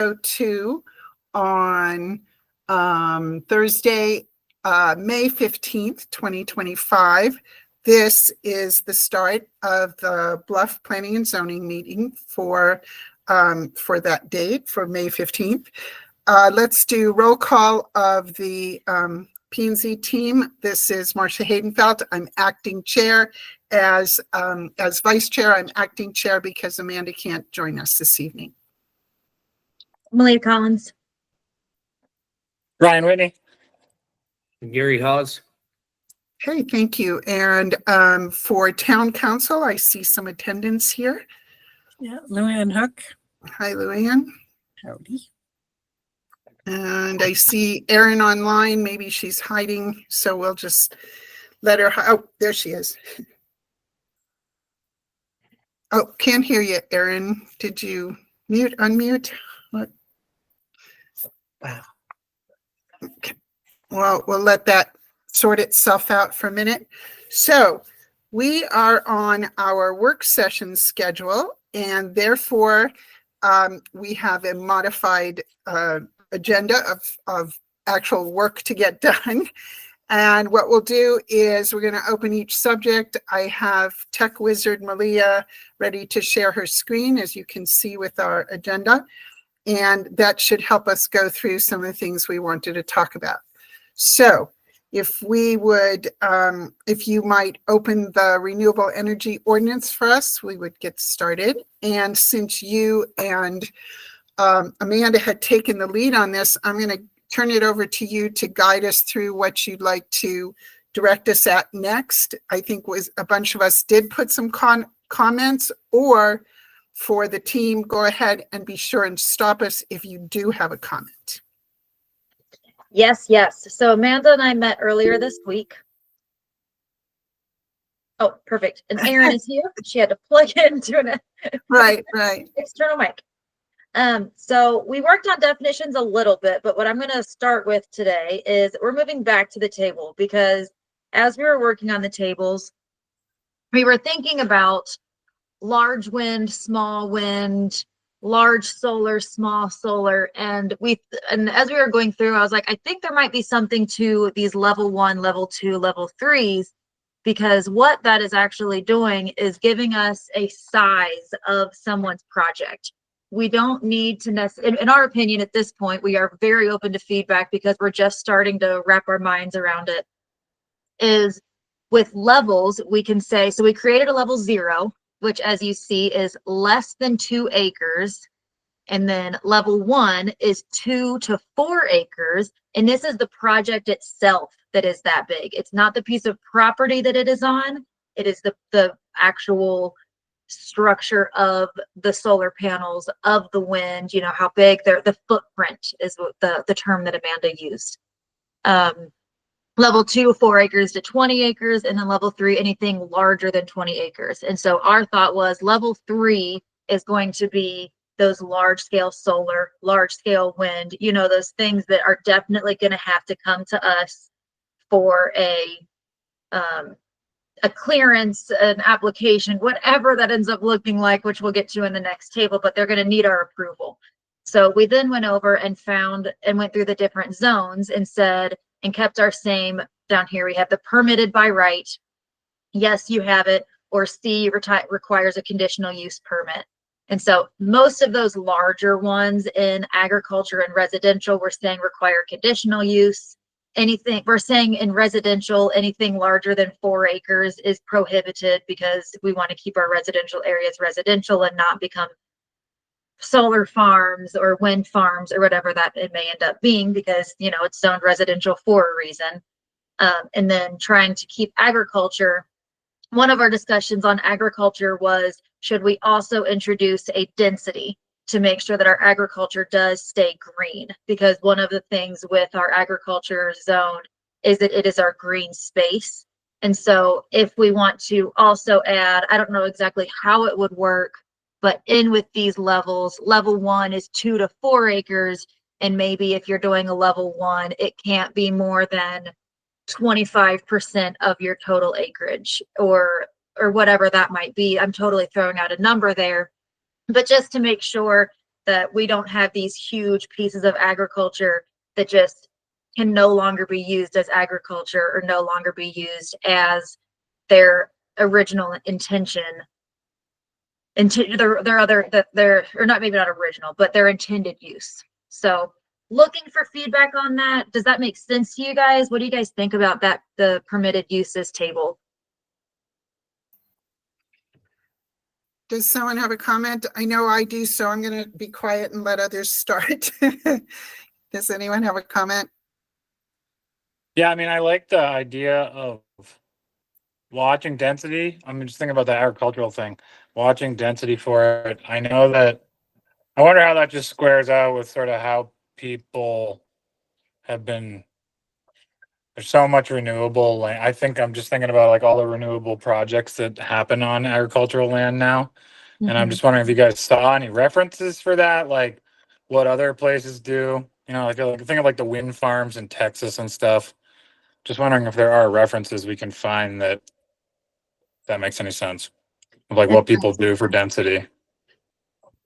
2 on Thursday, May 15th, 2025. This is the start of the Bluff Planning and Zoning meeting for that date, for May 15th. Let's do roll call of the P&Z team. This is Marcia Haydenfeld. I'm acting chair. As vice chair, I'm acting chair because Amanda can't join us this evening. Malia Collins. Ryan Whitney. Gary Hawes. Okay, thank you. And for town council, I see some attendance here. Yeah, Luann Hook. Hi, Luann. Howdy. And I see Erin online. Maybe she's hiding, so we'll just let her. Oh, there she is. Oh, can't hear you, Erin. Did you unmute? What? Wow. Okay. Well, we'll let that sort itself out for a minute. So we are on our work session schedule, and therefore we have a modified agenda of actual work to get done. And what we'll do is we're going to open each subject. I have Tech Wizard Malia ready to share her screen, as you can see with our agenda. And that should help us go through some of the things we wanted to talk about. So if we would, if you might open the renewable energy ordinance for us, we would get started. And since you and Amanda had taken the lead on this, I'm going to turn it over to you to guide us through what you'd like to direct us at next. I think a bunch of us did put some comments, or for the team, go ahead and be sure and stop us if you do have a comment. Yes. So Amanda and I met earlier this week. Oh, perfect. And Erin is here. She had to plug into an Right. external mic. So we worked on definitions a little bit, but what I'm going to start with today is we're moving back to the table, because as we were working on the tables, we were thinking about large wind, small wind, large solar, small solar. And as we were going through, I was like, I think there might be something to these level 1, level 2, level 3s, because what that is actually doing is giving us a size of someone's project. We don't need to in our opinion, at this point, we are very open to feedback because we're just starting to wrap our minds around it. Is with levels, we can say, so we created a level 0, which as you see is less than 2 acres. And then level 1 is 2 to 4 acres. And this is the project itself that is that big. It's not the piece of property that it is on. It is the actual structure of the solar panels, of the wind, how big the footprint is the term that Amanda used. Level 2, 4 acres to 20 acres, and then level 3, anything larger than 20 acres. And so our thought was level 3 is going to be those large scale solar, large scale wind, those things that are definitely going to have to come to us for a clearance, an application, whatever that ends up looking like, which we'll get to in the next table, but they're going to need our approval. So we then went over and went through the different zones and said, and kept our same down here. We have the permitted by right. Yes, you have it. Or C, requires a conditional use permit. And so most of those larger ones in agriculture and residential, we're saying require conditional use. We're saying in residential, anything larger than 4 acres is prohibited, because we want to keep our residential areas residential and not become solar farms or wind farms or whatever that it may end up being, because it's zoned residential for a reason. And then trying to keep agriculture. One of our discussions on agriculture was, should we also introduce a density to make sure that our agriculture does stay green? Because one of the things with our agriculture zone is that it is our green space. And so if we want to also add, I don't know exactly how it would work, but in with these levels, level 1 is 2 to 4 acres. And maybe if you're doing a level 1, it can't be more than 25% of your total acreage, or whatever that might be. I'm totally throwing out a number there, but just to make sure that we don't have these huge pieces of agriculture that just can no longer be used as agriculture or no longer be used as their original intention. Their other, that they're, or not, maybe not original, but their intended use. So looking for feedback on that. Does that make sense to you guys? What do you guys think about that, the permitted uses table? Does someone have a comment? I know I do, so I'm going to be quiet and let others start. Does anyone have a comment? Yeah, I mean, I like the idea of watching density. I'm just thinking about the agricultural thing, watching density for it. I know that, I wonder how that just squares out with sort of how people have been, there's so much renewable land. I think I'm just thinking about like all the renewable projects that happen on agricultural land now. And I'm just wondering if you guys saw any references for that, like what other places do, you know, like think of like the wind farms in Texas and stuff. Just wondering if there are references we can find that makes any sense of like what people do for density.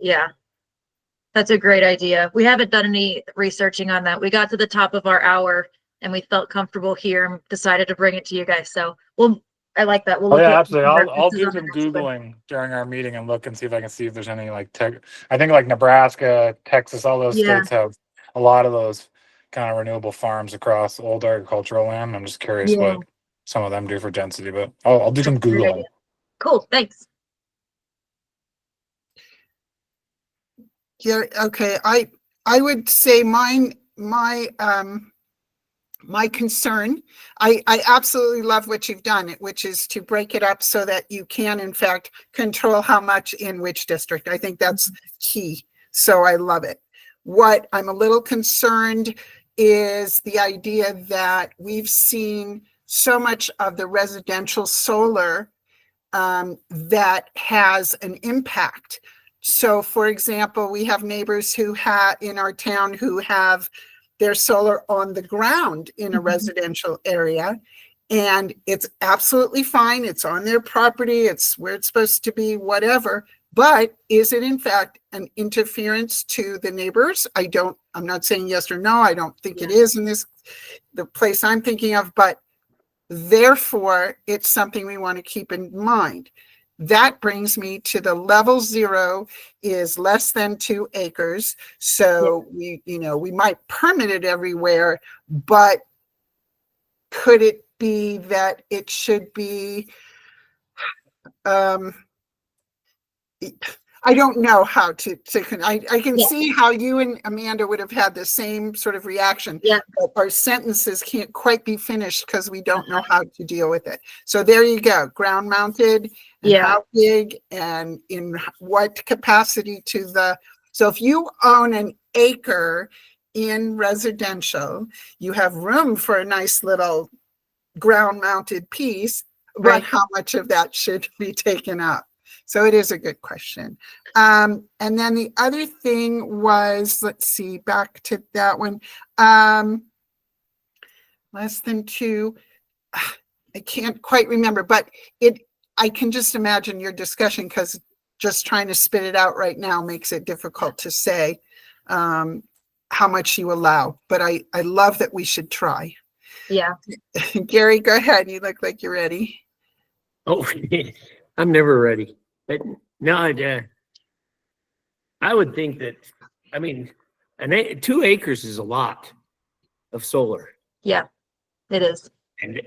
Yeah, that's a great idea. We haven't done any researching on that. We got to the top of our hour and we felt comfortable here and decided to bring it to you guys. So I like that. We'll Oh look yeah, at absolutely. some I'll references do on the some next one. Googling during our meeting and look and see if I can see if there's any like I think like Nebraska, Texas, all those Yeah. states have a lot of those kind of renewable farms across old agricultural land. I'm just curious Yeah. what some of them do for density, but I'll do some Great Googling. idea. Cool, thanks. Yeah, okay. I would say my concern, I absolutely love what you've done, which is to break it up so that you can in fact control how much in which district. I think that's key. So I love it. What I'm a little concerned is the idea that we've seen so much of the residential solar that has an impact. So for example, we have neighbors who have in our town who have their solar on the ground in a residential area, and it's absolutely fine. It's on their property. It's where it's supposed to be, whatever. But is it in fact an interference to the neighbors? I'm not saying yes or no. I don't think it is in the place I'm thinking of, but therefore it's something we want to keep in mind. That brings me to the level 0 is less than 2 acres. So we might permit it everywhere, but could it be that it should be, I don't know how I can see how you and Amanda would have had the same sort of reaction. Yeah. But our sentences can't quite be finished because we don't know how to deal with it. So there you go, ground mounted, and how big and in what capacity so if you own an acre in residential, you have room for a nice little ground mounted piece, but how much of that should be taken up? So it is a good question. And then the other thing was, let's see, back to that one. Less than 2, I can't quite remember, but I can just imagine your discussion because just trying to spit it out right now makes it difficult to say how much you allow. But I love that we should try. Yeah. Gary, go ahead. You look like you're ready. Oh, I'm never ready. But no, I would think that, I mean, 2 acres is a lot of solar. Yeah, it is. And,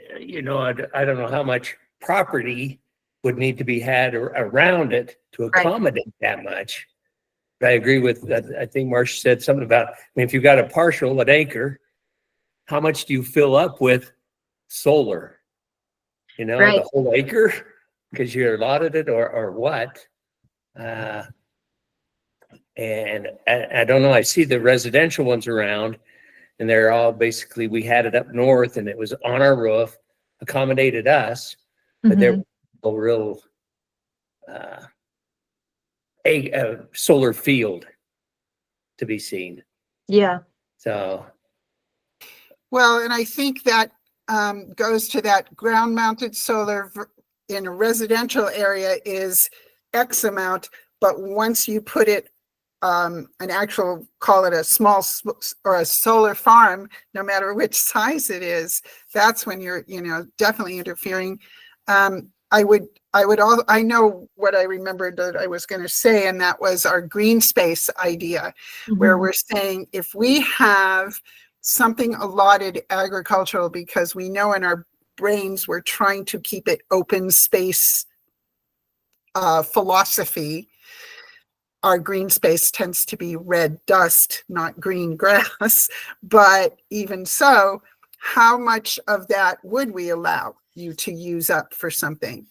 I don't know how much property would need to be had around it to accommodate that much. But I agree with, I think Marcia said something about, if you've got a partial, an acre, how much do you fill up with solar? The whole acre? Because you're allotted it or what? And I don't know, I see the residential ones around and they're all basically, we had it up north and it was on our roof, accommodated us, but they're a real a solar field to be seen. Yeah. So. Well, and I think that goes to that ground mounted solar in a residential area is X amount, but once you put it an actual, call it a small or a solar farm, no matter which size it is, that's when you're, definitely interfering. I know what I remembered that I was going to say, and that was our green space idea, where we're saying if we have something allotted agricultural, because we know in our brains we're trying to keep it open space philosophy, our green space tends to be red dust, not green grass. But even so, how much of that would we allow you to use up for something?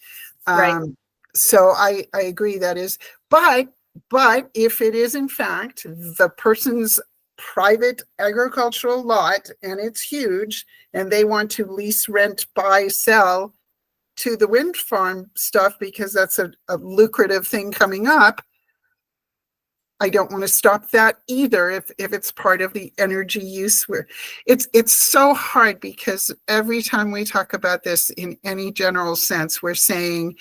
Right. So I agree that is, but if it is in fact the person's private agricultural lot and it's huge and they want to lease, rent, buy, sell to the wind farm stuff because that's a lucrative thing coming up, I don't want to stop that either if it's part of the energy use. Where it's so hard, because every time we talk about this in any general sense, we're saying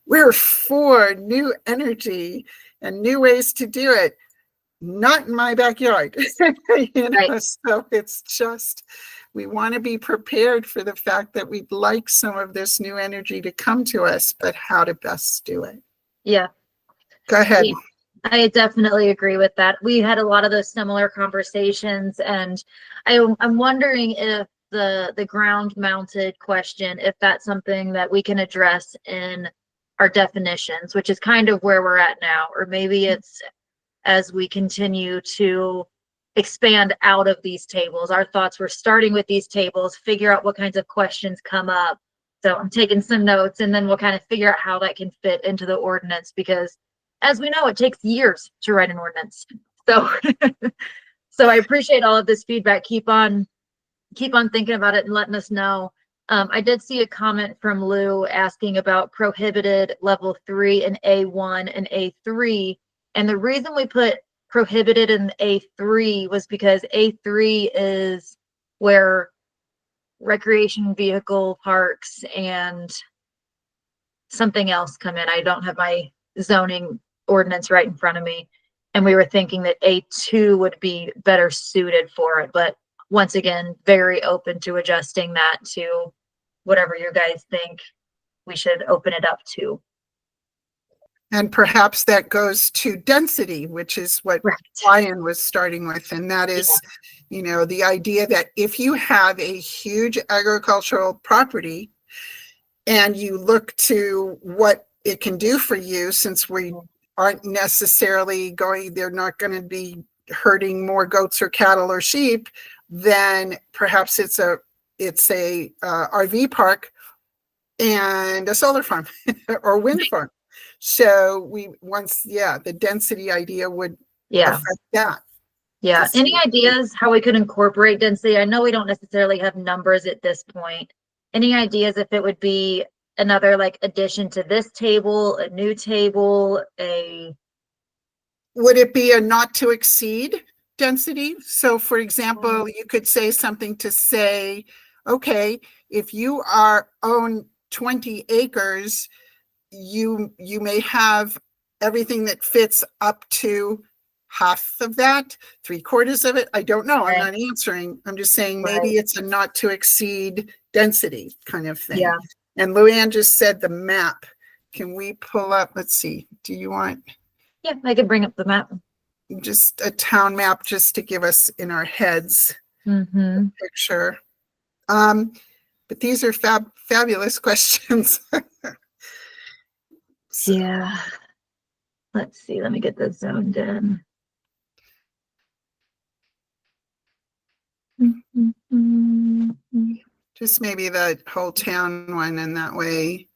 we're for new energy and new ways to do it. Not in my backyard. Right. So it's just, we want to be prepared for the fact that we'd like some of this new energy to come to us, but how to best do it. Yeah. Go ahead. Yeah. I definitely agree with that. We had a lot of those similar conversations, and I'm wondering if the ground mounted question, if that's something that we can address in our definitions, which is kind of where we're at now, or maybe it's as we continue to expand out of these tables. Our thoughts were starting with these tables, figure out what kinds of questions come up. So I'm taking some notes, and then we'll kind of figure out how that can fit into the ordinance, because as we know, it takes years to write an ordinance. So, so I appreciate all of this feedback. Keep on thinking about it and letting us know. I did see a comment from Lou asking about prohibited level 3 and A1 and A3. And the reason we put prohibited in A3 was because A3 is where recreation vehicle parks and something else come in. I don't have my zoning ordinance right in front of me, and we were thinking that A2 would be better suited for it, but once again, very open to adjusting that to whatever you guys think we should open it up to. And perhaps that goes to density, which is what Ryan was starting with, and that is, the idea that if you have a huge agricultural property and you look to what it can do for you, since we aren't necessarily they're not going to be herding more goats or cattle or sheep, then perhaps it's a RV park and a solar farm or wind farm. So the density idea would affect that. Yeah. Any ideas how we could incorporate density? I know we don't necessarily have numbers at this point. Any ideas if it would be another like addition to this table, a new table, would it be a not to exceed density? So for example, you could say something to say, okay, if you own 20 acres, you may have everything that fits up to half of that, 3/4 of it. I don't know. Right. I'm not answering. I'm just saying maybe it's a not to exceed density kind of thing. Yeah. And Luann just said the map. Can we pull up? Let's see. Do you want? Yeah, I could bring up the map. Just a town map just to give us in our heads a picture. But these are fabulous questions. Yeah. Let's see. Let me get this zoned in. Just maybe the whole town one, and that way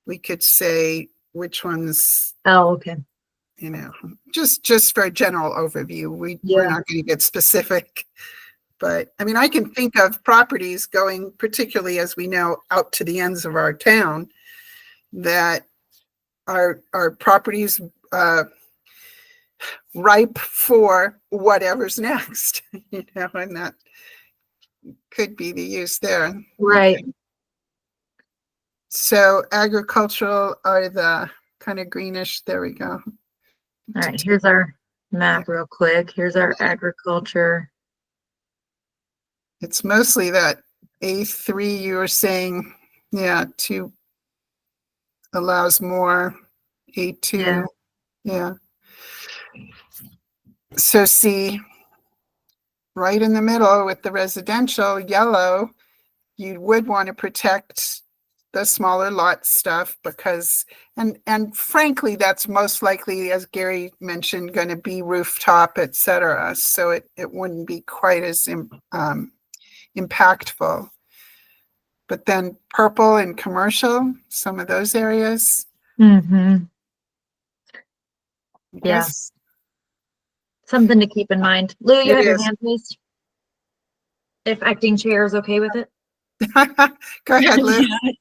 we could say which ones, Oh, okay. just for a general overview. We're not going to get specific, but I mean, I can think of properties going, particularly as we know, out to the ends of our town, that are properties ripe for whatever's next, and that could be the use there. Right. Okay. So agricultural are the kind of greenish. There we go. All right. Here's our map real quick. Here's our agriculture. It's mostly that A3 you were saying, yeah, 2 allows more, A2, yeah. So see, right in the middle with the residential yellow, you would want to protect the smaller lot stuff because, and frankly, that's most likely, as Gary mentioned, going to be rooftop, et cetera. So it wouldn't be quite as impactful. But then purple and commercial, some of those areas. Mm-hmm. I Yeah. guess. Something to keep in mind. Lou, you It have your is. hand raised. If acting chair is okay with it. Go ahead, Liz. Yeah,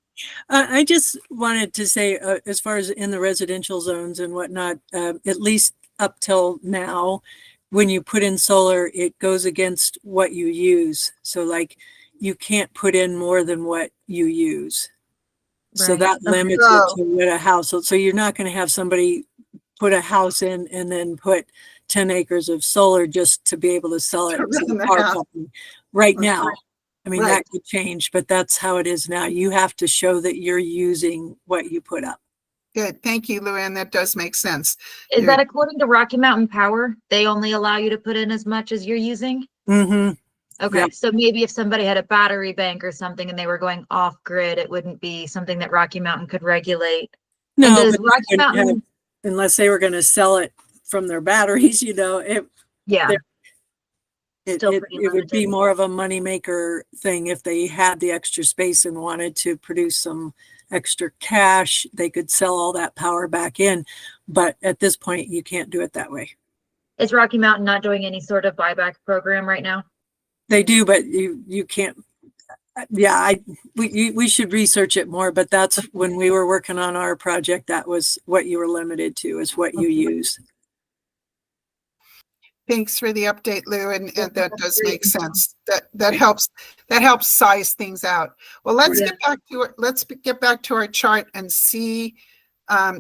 I just wanted to say, as far as in the residential zones and whatnot, at least up till now, when you put in solar, it goes against what you use. So like you can't put in more than what you use. So Right. that Okay. limits it to what a house. So you're not going to have somebody put a house in and then put 10 acres of solar just to be able to sell it To to run the the power house. company. Right Okay. now, I mean, Right. that could change, but that's how it is now. You have to show that you're using what you put up. Good. Thank you, Luann. That does make sense. Is that according to Rocky Mountain Power? They only allow you to put in as much as you're using? Mm-hmm. Okay, Yep. so maybe if somebody had a battery bank or something and they were going off grid, it wouldn't be something that Rocky Mountain could regulate. No, does but they Rocky wouldn't have- Mountain- unless they were going to sell it from their batteries, Yeah, it Still pretty would be limited. more of a moneymaker thing. If they had the extra space and wanted to produce some extra cash, they could sell all that power back in. But at this point, you can't do it that way. is Rocky Mountain not doing any sort of buyback program right now? They do, but you can't. Yeah, we should research it more. But that's when we were working on our project. That was what you were limited to, is what you use. Thanks for the update, Lou, and that does that's make great. sense. That helps size things out. Well, let's Yeah. get back to our chart and see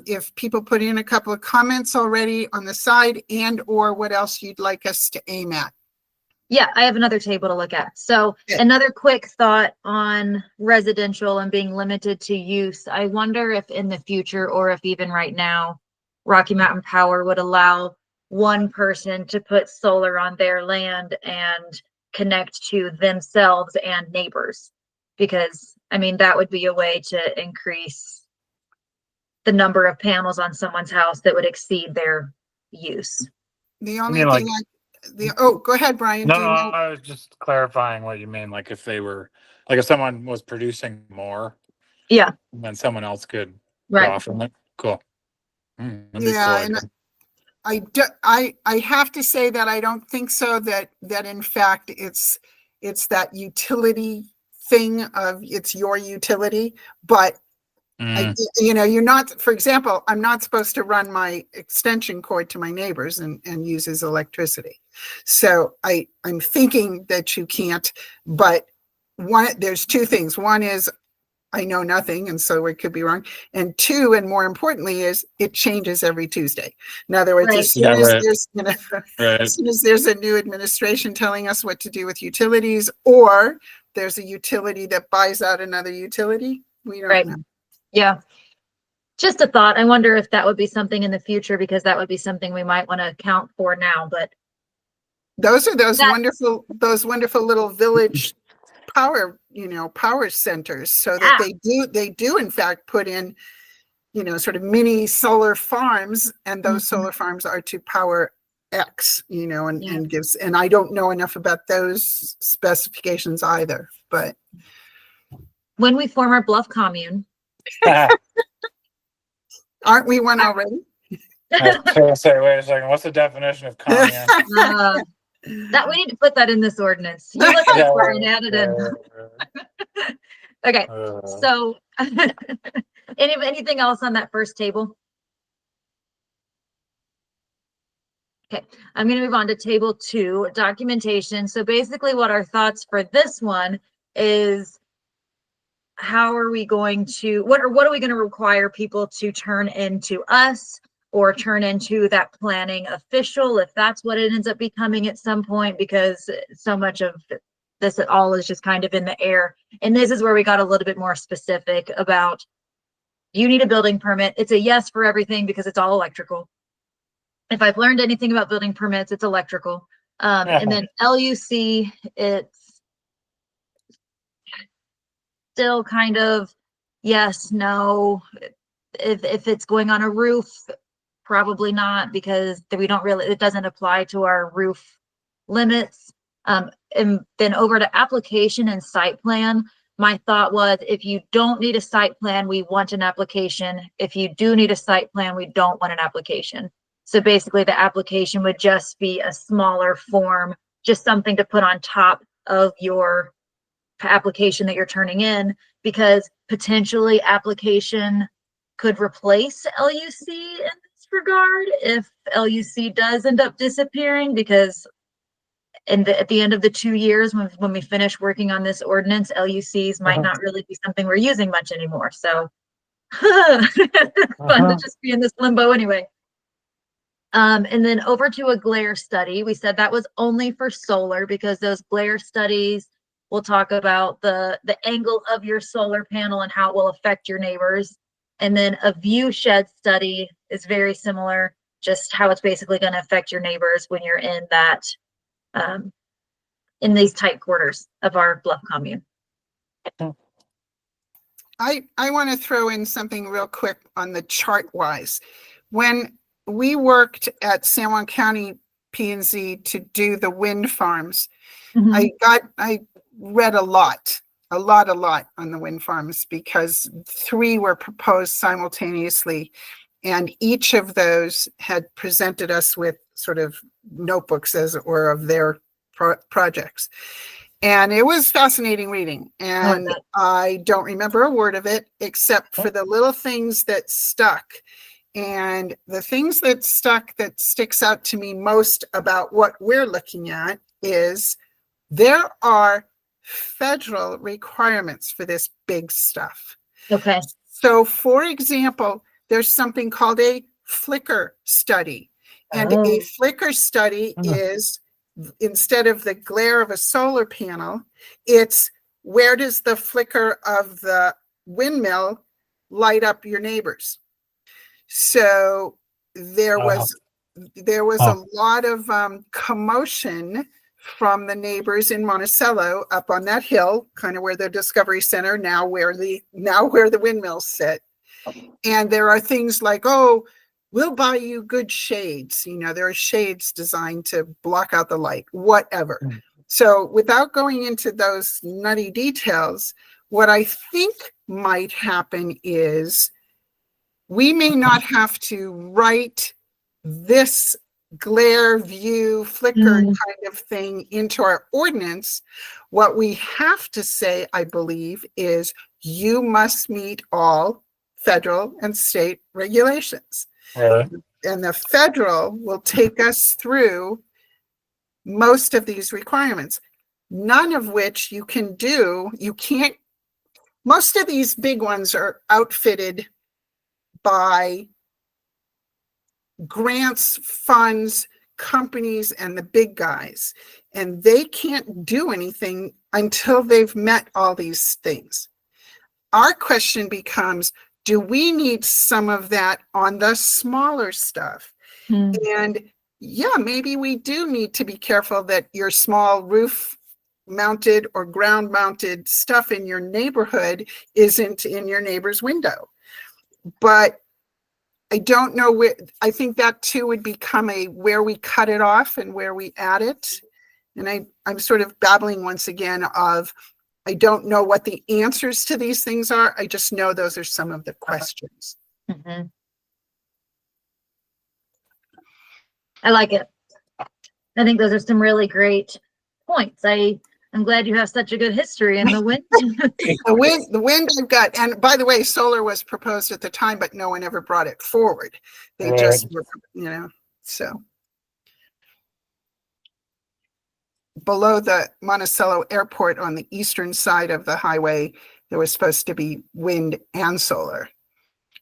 if people put in a couple of comments already on the side and or what else you'd like us to aim at. Yeah, I have another table to look at. So Good. another quick thought on residential and being limited to use. I wonder if in the future, or if even right now, Rocky Mountain Power would allow one person to put solar on their land and connect to themselves and neighbors. Because, I mean, that would be a way to increase the number of panels on someone's house that would exceed their use. The only mean, like- thing go ahead, Brian. No, Do you no, know- I was just clarifying what you mean. Like if they were, like if someone was producing more, Yeah, then someone else could right. draw from it. Cool. That'd be Yeah, cool and idea. I have to say that I don't think so, that in fact it's that utility thing of it's your utility, but Mm, you're not, for example, I'm not supposed to run my extension cord to my neighbors and use his electricity. So I'm thinking that you can't, but there's two things. One is I know nothing, and so it could be wrong. And two, and more importantly, is it changes every Tuesday. In other words, Right. as soon Yeah, as right. there's right. as soon as there's a new administration telling us what to do with utilities, or there's a utility that buys out another utility, we don't Right. know. Yeah. Just a thought. I wonder if that would be something in the future, because that would be something we might want to account for now, but Those are those That's- wonderful little village power centers, so that they do in fact put in, sort of mini solar farms, and those Mhm. solar farms are to power X, Yeah. and gives, and I don't know enough about those specifications either, but when we form our Bluff commune, aren't we one already? I was gonna say, wait a second. What's the definition of commune? that we need to put that in this ordinance. You look at it and add it in. Okay, so anything else on that first table? Okay, I'm going to move on to table 2, documentation. So basically what our thoughts for this one is, how are we going to, what are we going to require people to turn into us? or turn into that planning official, if that's what it ends up becoming at some point, because so much of this at all is just kind of in the air. And this is where we got a little bit more specific about, you need a building permit. It's a yes for everything because it's all electrical. If I've learned anything about building permits, it's electrical. And then LUC, it's still kind of yes, no. If it's going on a roof, probably not, because we don't really, it doesn't apply to our roof limits. And then over to application and site plan, my thought was, if you don't need a site plan, we want an application. If you do need a site plan, we don't want an application. So basically the application would just be a smaller form, just something to put on top of your application that you're turning in, because potentially application could replace LUC in this regard if LUC does end up disappearing, because at the end of the 2 years, when we finish working on this ordinance, LUCs might not really be something we're using much anymore. So fun to just be in this limbo anyway. And then over to a glare study. We said that was only for solar, because those glare studies will talk about the angle of your solar panel and how it will affect your neighbors. And then a view shed study is very similar, just how it's basically going to affect your neighbors when you're in that, in these tight quarters of our Bluff commune. I want to throw in something real quick on the chart wise. When we worked at San Juan County P&Z to do the wind farms, I read a lot on the wind farms, because 3 were proposed simultaneously, and each of those had presented us with sort of notebooks, as it were, of their projects. And it was fascinating reading. And I don't remember a word of it except for the little things that stuck. And the things that stuck, that sticks out to me most about what we're looking at, is there are federal requirements for this big stuff. Okay. So for example, there's something called a flicker study. And a flicker study is, instead of the glare of a solar panel, it's where does the flicker of the windmill light up your neighbors? So there was a lot of commotion from the neighbors in Monticello up on that hill, kind of where the Discovery Center, now where the windmills sit. And there are things like, oh, we'll buy you good shades. You know, there are shades designed to block out the light, whatever. So without going into those nutty details, what I think might happen is we may not have to write this glare, view, flicker kind of thing into our ordinance. What we have to say, I believe, is you must meet all federal and state regulations. And the federal will take us through most of these requirements, none of which you can do. You can't, most of these big ones are outfitted by grants, funds, companies, and the big guys. And they can't do anything until they've met all these things. Our question becomes, do we need some of that on the smaller stuff? And yeah, maybe we do need to be careful that your small roof mounted or ground mounted stuff in your neighborhood isn't in your neighbor's window. But I don't know where, I think that too would become a where we cut it off and where we add it. And I'm sort of babbling once again of, I don't know what the answers to these things are. I just know those are some of the questions. I like it. I think those are some really great points. I'm glad you have such a good history in the wind. The wind I've got, and by the way, solar was proposed at the time, but no one ever brought it forward. They just were, you know, so. Below the Monticello Airport on the eastern side of the highway, there was supposed to be wind and solar.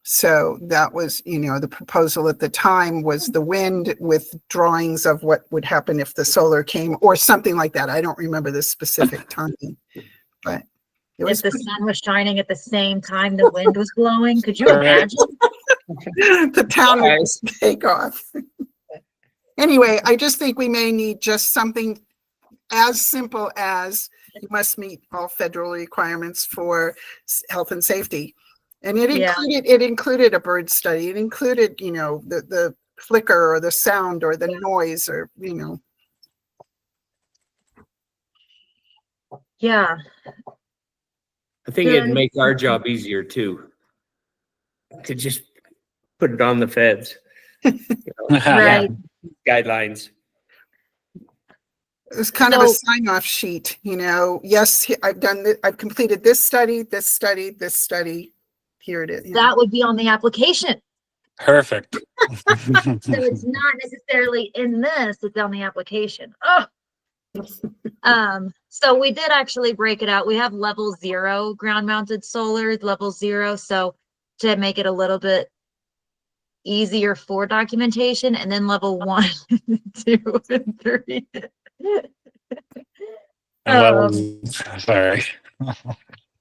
So that was, the proposal at the time was the wind with drawings of what would happen if the solar came or something like that. I don't remember the specific timing, but it was If the sun was shining at the same time the wind was blowing, could you imagine? the town would just take off. Anyway, I just think we may need just something as simple as you must meet all federal requirements for health and safety. And it included a bird study. It included, the flicker or the sound or the noise or, Yeah. I think it'd make our job easier too. To just put it on the feds. Right. Guidelines. it was kind of a So- sign-off sheet, yes, I've completed this study, this study, this study. Here it is. That would be on the application. Perfect. So it's not necessarily in this, it's on the application. Oh. So we did actually break it out. We have level 0 ground mounted solar, level 0. So to make it a little bit easier for documentation, and then level 1, 2, and 3. And levels, sorry.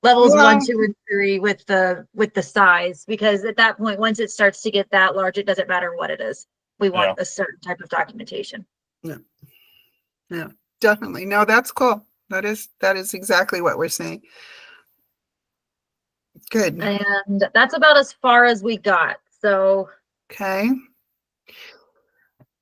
Levels Yeah. 1, 2, and 3 with the size, because at that point, once it starts to get that large, it doesn't matter what it is. We want a certain type of documentation. Yeah, definitely. No, that's cool. That is exactly what we're saying. Good. And that's about as far as we got. So Okay.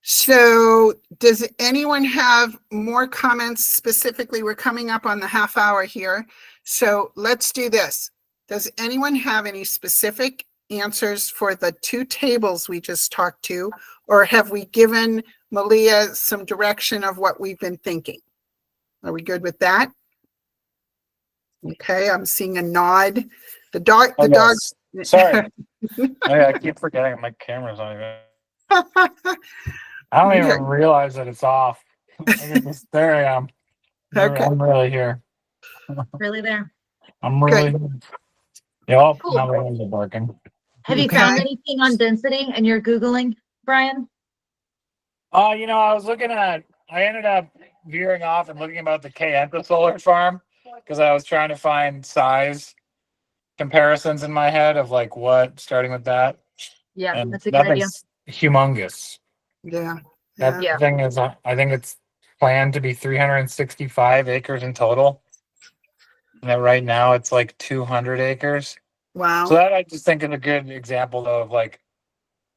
So does anyone have more comments specifically? We're coming up on the half hour here. So let's do this. Does anyone have any specific answers for the 2 tables we just talked to? Or have we given Malia some direction of what we've been thinking? Are we good with that? Okay, I'm seeing a nod. The dog. Sorry. I keep forgetting my camera's on even. I don't even realize that it's off. There I am. Okay. I'm really here. really there. I'm really. Yep. Cool. Now the hands are barking. Have you Okay. found anything on density and you're Googling, Brian? I ended up veering off and looking about the Kayenta solar farm because I was trying to find size comparisons in my head of like what, starting with that. Yeah, And that's a good idea. thing's humongous. Yeah. That Yeah. thing is, I think it's planned to be 365 acres in total. And that right now it's like 200 acres. Wow. So that I just think is a good example of like,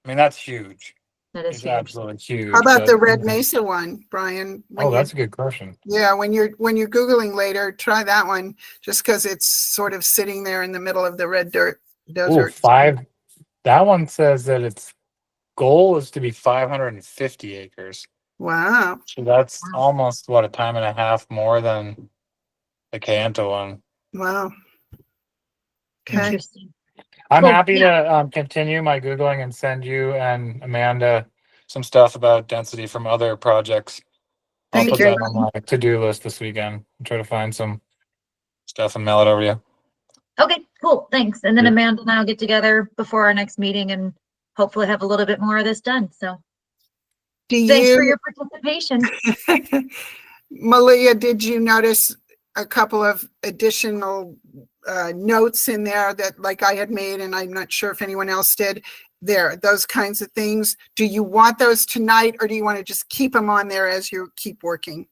that's huge. That is It's huge. absolutely huge. How about but- the Red Mesa one, Brian? When Oh, you- that's a good question. Yeah, when you're Googling later, try that one just because it's sort of sitting there in the middle of the red dirt Oh, desert. 5. That one says that its goal is to be 550 acres. Wow. So that's Wow. almost a time and a half more than the Kayenta one. Wow. Okay. Interesting. I'm Cool, happy to continue my Googling and send you and Amanda some stuff about density from other projects. I'll Thank put you. that on my to-do list this weekend and try to find some stuff and mail it over to you. Okay, cool. Thanks. And then Yeah. Amanda and I will get together before our next meeting and hopefully have a little bit more of this done. So Do thanks for you, your participation. Malia, did you notice a couple of additional notes in there that like I had made, and I'm not sure if anyone else did there, those kinds of things? Do you want those tonight or do you want to just keep them on there as you keep working?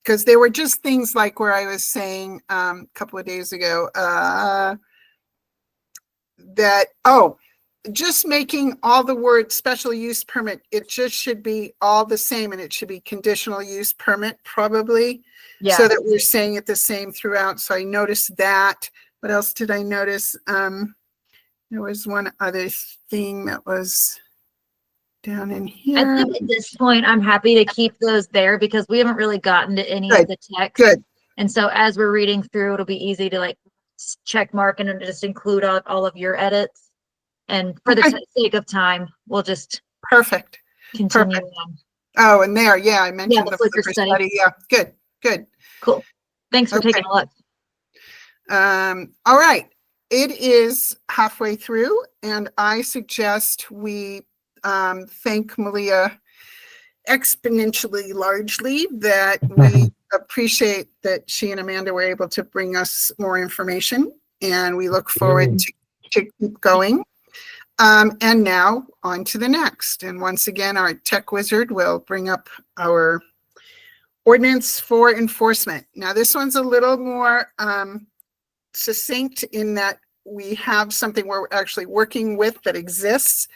Because there were just things like where I was saying a couple of days ago that, just making all the words special use permit, it just should be all the same and it should be conditional use permit probably. Yeah. So that we're saying it the same throughout. So I noticed that. What else did I notice? There was one other thing that was down in I here. think at this point, I'm happy to keep those there because we haven't really gotten to any Good, of the text. Good. And so as we're reading through, it'll be easy to like check mark and just include all of your edits. And for the Okay. sake of time, we'll just Perfect. continue Perfect. on. Oh, and there, yeah, I mentioned the the flicker flicker study. study. Yeah, good, good. Cool. Thanks for Okay. taking a look. All right. it is halfway through, and I suggest we thank Malia exponentially largely that we appreciate that she and Amanda were able to bring us more information, and we look forward to keep going. And now on to the next. And once again, our tech wizard will bring up our ordinance for enforcement. Now, this one's a little more succinct in that we have something we're actually working with that exists.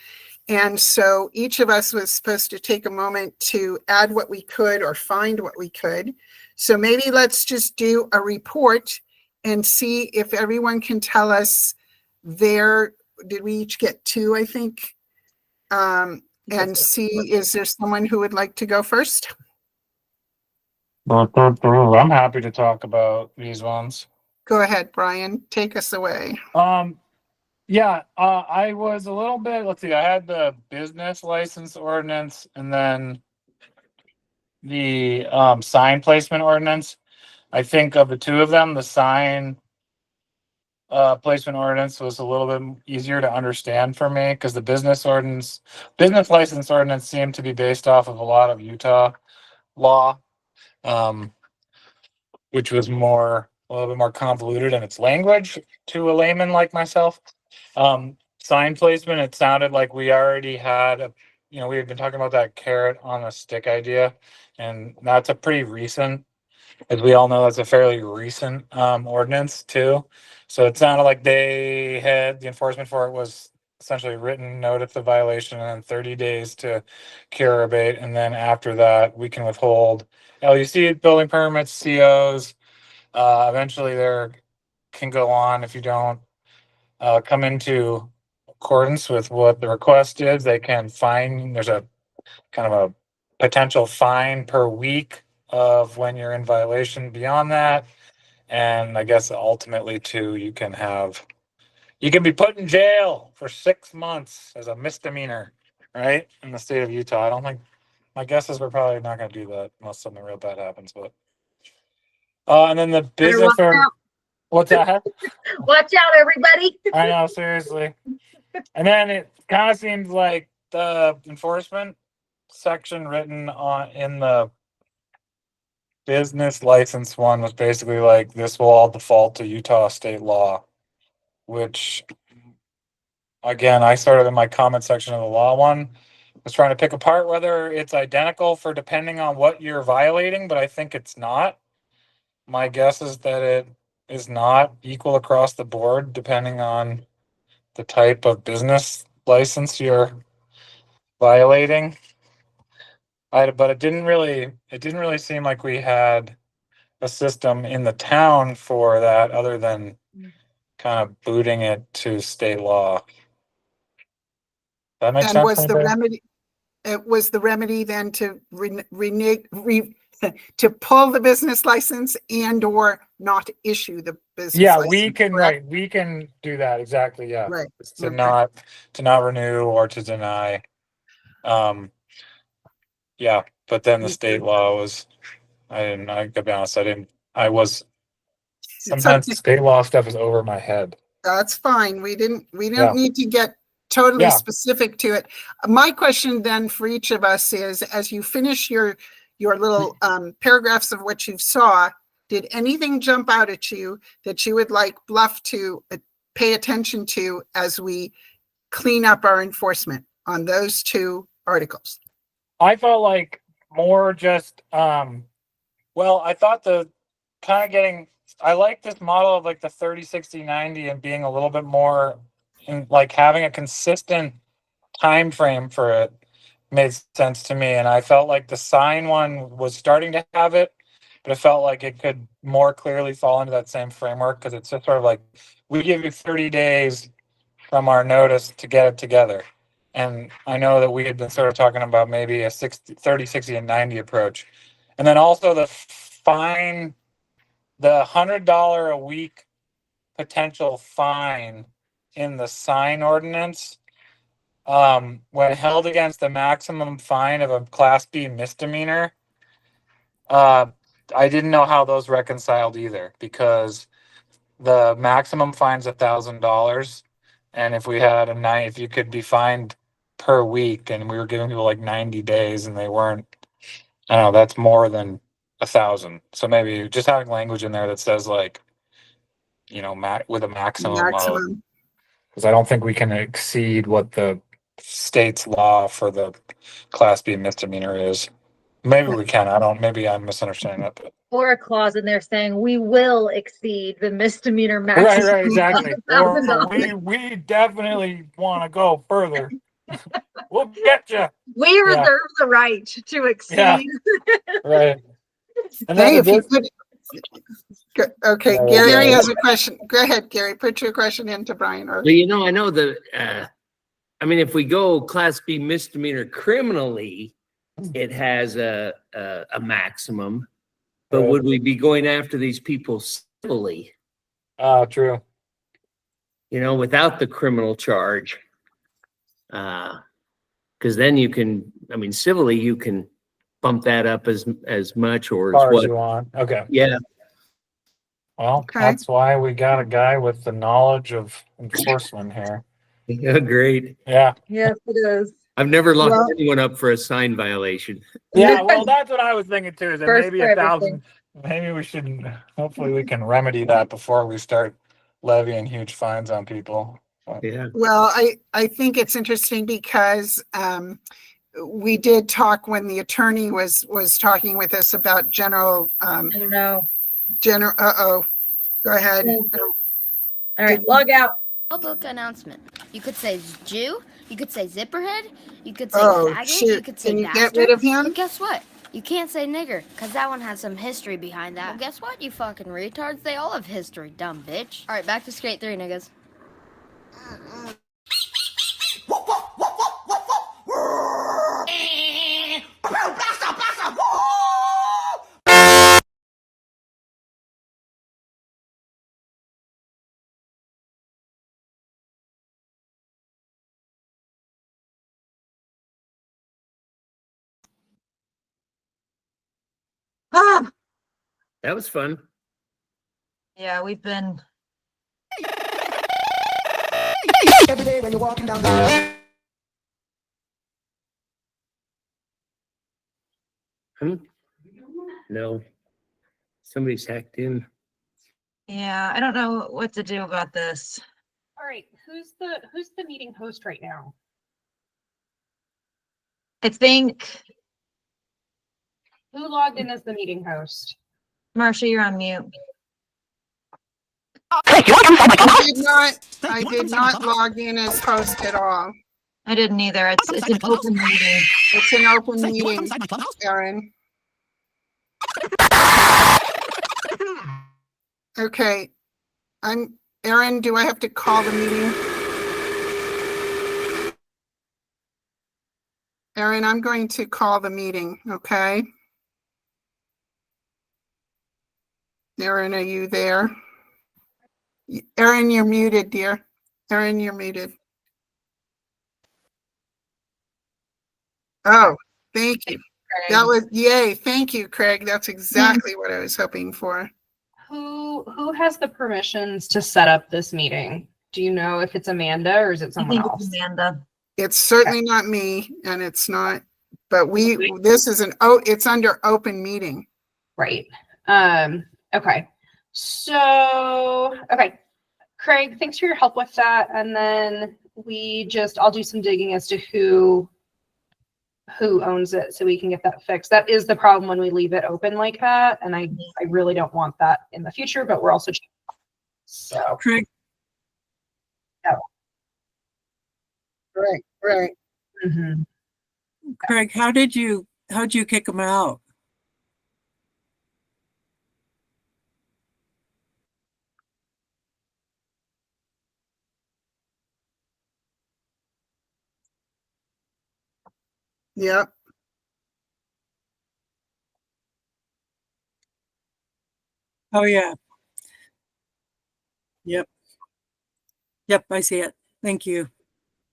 And so each of us was supposed to take a moment to add what we could or find what we could. So maybe let's just do a report and see if everyone can tell us did we each get 2, I think? And see, is there someone who would like to go first? I'm happy to talk about these ones. Go ahead, Brian, take us away. Yeah, I was a little bit, let's see, I had the business license ordinance and then the sign placement ordinance. I think of the two of them, the sign placement ordinance was a little bit easier to understand for me because the business license ordinance seemed to be based off of a lot of Utah law, which was a little bit more convoluted in its language to a layman like myself. Sign placement, it sounded like we already had we had been talking about that carrot on a stick idea, and that's a pretty recent, as we all know, that's a fairly recent ordinance too. So it sounded like they had the enforcement for it was essentially written notice of violation and then 30 days to cure or abate, and then after that we can withhold LUC building permits, COs. Eventually there can go on if you don't come into accordance with what the request is. They can fine. There's a kind of a potential fine per week of when you're in violation beyond that. And I guess ultimately too, you can be put in jail for 6 months as a misdemeanor, right? In the state of Utah. I don't think, my guess is we're probably not going to do that unless something real bad happens, but and then the business watch out. what's that? Watch out, everybody. I know, seriously. And then it kind of seems like the enforcement section written in the business license one was basically like, this will all default to Utah state law, which again, I started in my comment section of the law one, was trying to pick apart whether it's identical for depending on what you're violating, but I think it's not. My guess is that it is not equal across the board depending on the type of business license you're violating. But it didn't really seem like we had a system in the town for that other than kind of booting it to state law. That makes And sense. was the remedy then to to pull the business license and or not issue the business license? We can, correct? right. We can do that. Exactly. Yeah. Right. It's to Okay. not renew or to deny. Yeah, but then the state law was, I gotta be honest, sometimes okay. state law stuff is over my head. That's fine. We don't Yeah. need to get totally Yeah. specific to it. My question then for each of us is, as you finish your little paragraphs of what you saw, did anything jump out at you that you would like Bluff to pay attention to as we clean up our enforcement on those 2 articles? I felt like more just, well, I thought I like this model of like the 30, 60, 90 and being a little bit more in like having a consistent time frame for it made sense to me. And I felt like the sign one was starting to have it, but it felt like it could more clearly fall into that same framework because it's just sort of like, we give you 30 days from our notice to get it together. And I know that we had been sort of talking about maybe a 30, 60, and 90 approach. And then also the fine, the $100 a week potential fine in the sign ordinance, when held against the maximum fine of a Class B misdemeanor, I didn't know how those reconciled either, because the maximum fine's $1,000. And if we had if you could be fined per week and we were giving people like 90 days and they weren't, I don't know, that's more than 1,000. So maybe just having language in there that says like, with a maximum of, Maximum. because I don't think we can exceed what the state's law for the Class B misdemeanor is. Maybe we can. Maybe I'm misunderstanding that. But. Or a clause in there saying we will exceed the misdemeanor Right, maximum. right, exactly. of Or $1,000. we definitely want to go further. We'll get you. We reserve the right to exceed. Yeah. Right. And Hey, then if you could. Okay, Yeah, Gary yeah. has a question. Go ahead, Gary. Put your question into Brian. Or Well, I know if we go Class B misdemeanor criminally, it has a maximum. But Right. would we be going after these people civilly, True. without the criminal charge? Because then you can, civilly, you can bump that up as much or As far as as you what? want. Okay. Yeah, Well, Okay. that's why we got a guy with the knowledge of enforcement here. yeah, great. Yeah. Yes, it is. I've never locked Well- anyone up for a sign violation. Yeah. Well, that's what I was thinking too. Is that First maybe for 1,000? Maybe we should. Hopefully, we can remedy that before we start levying huge fines on people. Yeah. well, I think it's interesting because we did talk when the attorney was talking with us about general I don't know. Go ahead. All right, log out. Public announcement. You could say Jew. You could say zipperhead. You could say Oh, faggot. You shoot. could say Can you bastard. get rid of him? But guess what? You can't say nigger, because that one has some history behind that. Well, guess what, you fucking retards? They all have history, dumb bitch. All right, back to straight 3, niggas. Ah, That was fun. yeah, we've been. Every day when you're walking down the No. Somebody's hacked in. Yeah, I don't know what to do about this. All right, who's the meeting host right now? I think, Who logged in as the meeting host? Marcia, you're on mute. I did not log in as host at all. I didn't either. It's an open meeting. It's an open meeting, Erin. Okay, Erin, do I have to call the meeting? Erin, I'm going to call the meeting, okay? Erin, are you there? Erin, you're muted, dear. Erin, you're muted. Oh, thank you. That was, yay, thank you, Craig. That's exactly what I was hoping for. Who has the permissions to set up this meeting? Do you know if it's Amanda or is it I someone think else? it's Amanda. It's certainly not me, and it's not, but this is it's under open meeting. Right. Okay. So, okay. Craig, thanks for your help with that. And then I'll do some digging as to who owns it so we can get that fixed. That is the problem when we leave it open like that. And I really don't want that in the future, but we're also, so. Craig, Right. Mhm. Craig, how'd you kick them out? Yep. Oh, yeah. Yep. Yep, I see it. Thank you.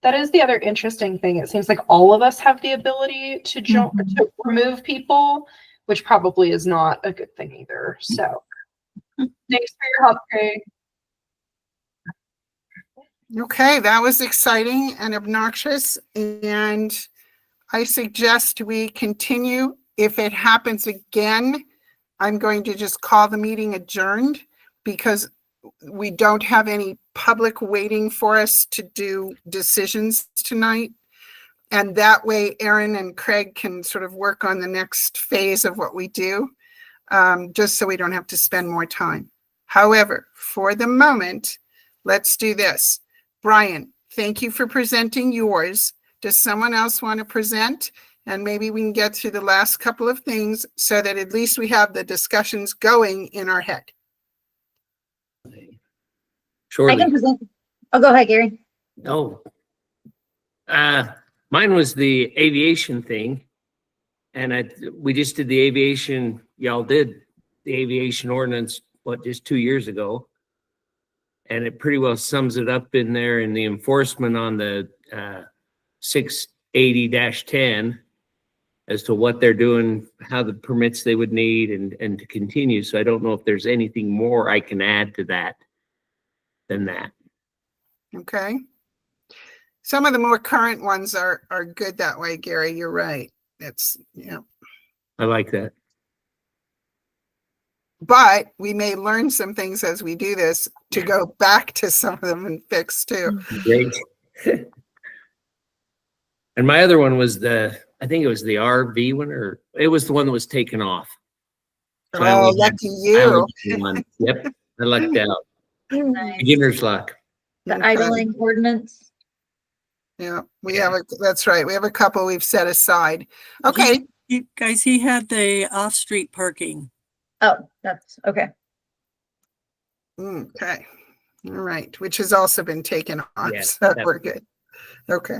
That is the other interesting thing. It seems like all of us have the ability to to remove people, which probably is not a good thing either. So thanks for your help, Craig. Okay, that was exciting and obnoxious, and I suggest we continue. If it happens again, I'm going to just call the meeting adjourned because we don't have any public waiting for us to do decisions tonight. And that way, Aaron and Craig can sort of work on the next phase of what we do, just so we don't have to spend more time. However, for the moment, let's do this. Brian, thank you for presenting yours. Does someone else want to present? And maybe we can get through the last couple of things so that at least we have the discussions going in our head. I Surely. can present. Oh, go ahead, Gary. No. Mine was the aviation thing. And we just did the aviation, y'all did the aviation ordinance, just 2 years ago. And it pretty well sums it up in there in the enforcement on the 680-10 as to what they're doing, how the permits they would need and to continue. So I don't know if there's anything more I can add to that than that. Okay. Some of the more current ones are good that way, Gary. You're right. It's, I like that. but we may learn some things as we do this to go back to some of them and fix too. Great. And my other one was I think it was the RV one, or it was the one that was taken off. So I Oh, only had- lucky I you. only had one. Yep, I lucked out. Nice. Beginner's luck. The Okay. idling ordinance. Yeah, that's right. We have a couple we've set aside. Okay. Guys, he had the off-street parking. Oh, that's okay. Okay. All right. Which has also been taken off. Yeah, So that- we're good. Okay.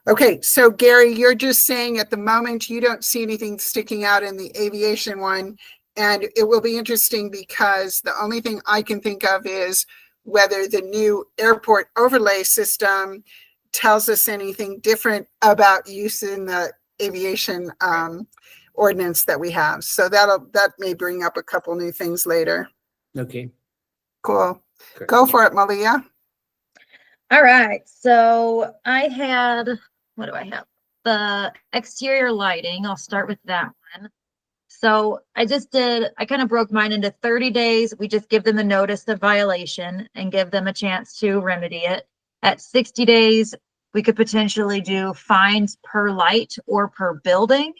Okay. So Gary, you're just saying at the moment, you don't see anything sticking out in the aviation one. And it will be interesting because the only thing I can think of is whether the new airport overlay system tells us anything different about use in the aviation ordinance that we have. So that may bring up a couple new things later. Okay. Cool. Great. Go for it, Malia. All right. So I had, what do I have? The exterior lighting. I'll start with that one. So I kind of broke mine into 30 days. We just give them a notice of violation and give them a chance to remedy it. At 60 days, we could potentially do fines per light or per building.